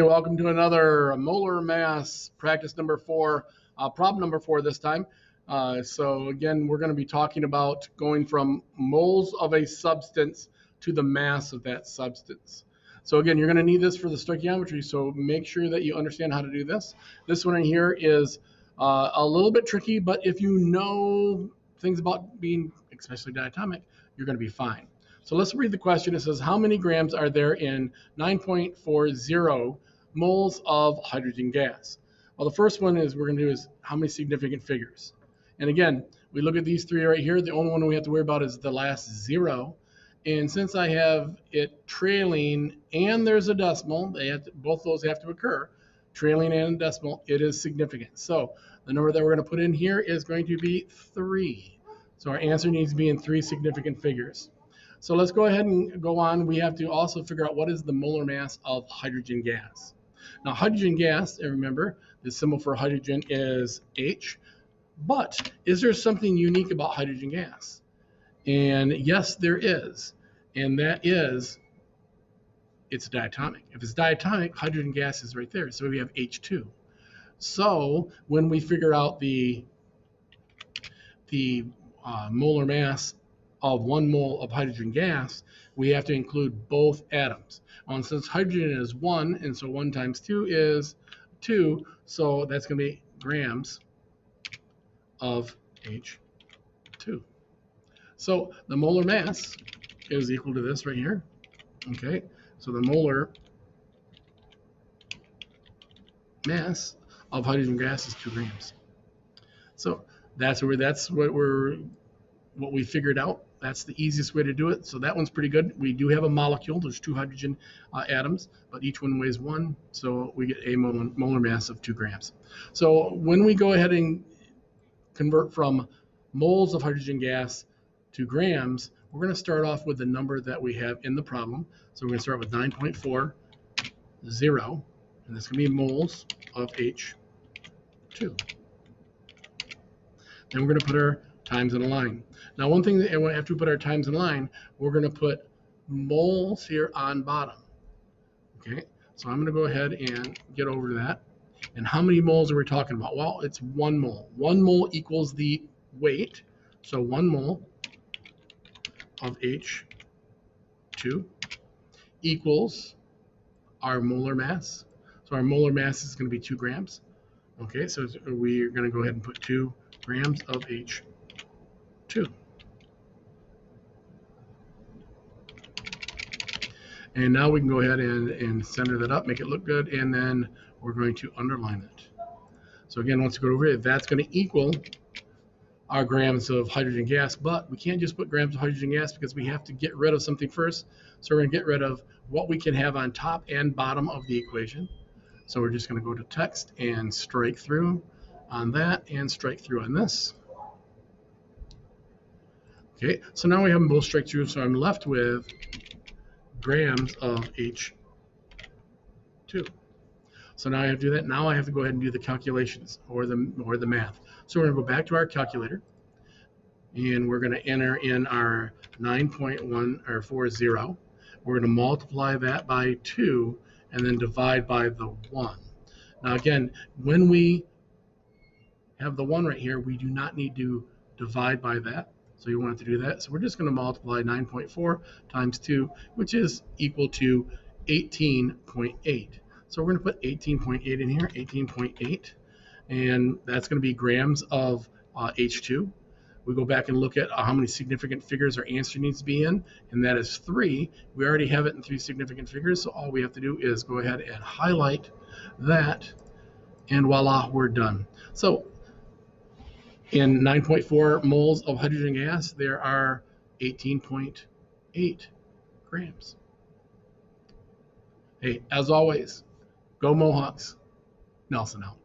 welcome to another Molar Mass practice number 4, problem number 4 this time. So again, we're going to be talking about going from moles of a substance to the mass of that substance. So again, you're going to need this for the stoichiometry, so make sure that you understand how to do this. This one in here is a little bit tricky, but if you know things about being especially diatomic, you're going to be fine. So let's read the question. It says, how many grams are there in 9.40 moles of hydrogen gas? Well, the first one is we're going to do is how many significant figures. And again, we look at these three right here. The only one we have to worry about is the last zero. And since I have it trailing and there's a decimal, both those have to occur, trailing and decimal, it is significant. So the number that we're going to put in here is going to be 3. So our answer needs to be in 3 significant figures. So let's go ahead and go on. We have to also figure out what is the molar mass of hydrogen gas. Now, hydrogen gas, remember, the symbol for hydrogen is H. But is there something unique about hydrogen gas? And yes, there is. And that is, it's diatomic. If it's diatomic, hydrogen gas is right there. So we have H2. So when we figure out the molar mass of 1 mole of hydrogen gas, we have to include both atoms. And since hydrogen is 1, and so 1 times 2 is 2, so that's going to be grams of H2. So the molar mass is equal to this right here. Okay, so the molar mass of hydrogen gas is 2 grams. So that's what we figured out. That's the easiest way to do it. So that one's pretty good. We do have a molecule. There's 2 hydrogen atoms, but each one weighs 1. So we get a molar mass of 2 grams. So when we go ahead and convert from moles of hydrogen gas to grams, we're going to start off with the number that we have in the problem. So we're going to start with 9.40, and that's going to be moles of H2. Then we're going to put our times in a line. Now, one thing that after we put our times in line, we're going to put moles here on bottom. Okay, so I'm going to go ahead and get over to that. And how many moles are we talking about? Well, it's 1 mole. 1 mole equals the weight. So 1 mole of H2 equals our molar mass. So our molar mass is going to be 2 grams. Okay, so we're going to go ahead and put 2 grams of H2. And now we can go ahead and center that up, make it look good, and then we're going to underline it. So again, once we go over here, that's going to equal our grams of hydrogen gas, but we can't just put grams of hydrogen gas because we have to get rid of something first. So we're going to get rid of what we can have on top and bottom of the equation. So we're just going to go to text and strike through on that and strike through on this. Okay, so now we have them both strike through, so I'm left with grams of H2. So now I have to do that. Now I have to go ahead and do the calculations or the math. So we're going to go back to our calculator, and we're going to enter in our 9.40. We're going to multiply that by 2 and then divide by the 1. Now again, when we have the 1 right here, we do not need to divide by that. So you want to do that. So we're just going to multiply 9.4 times 2, which is equal to 18.8. So we're going to put 18.8 in here, 18.8, and that's going to be grams of H2. We go back and look at how many significant figures our answer needs to be in, and that is 3. We already have it in 3 significant figures, so all we have to do is go ahead and highlight that, and voila, we're done. So in 9.4 moles of hydrogen gas, there are 18.8 grams. Hey, as always, go Mohawks. Nelson out.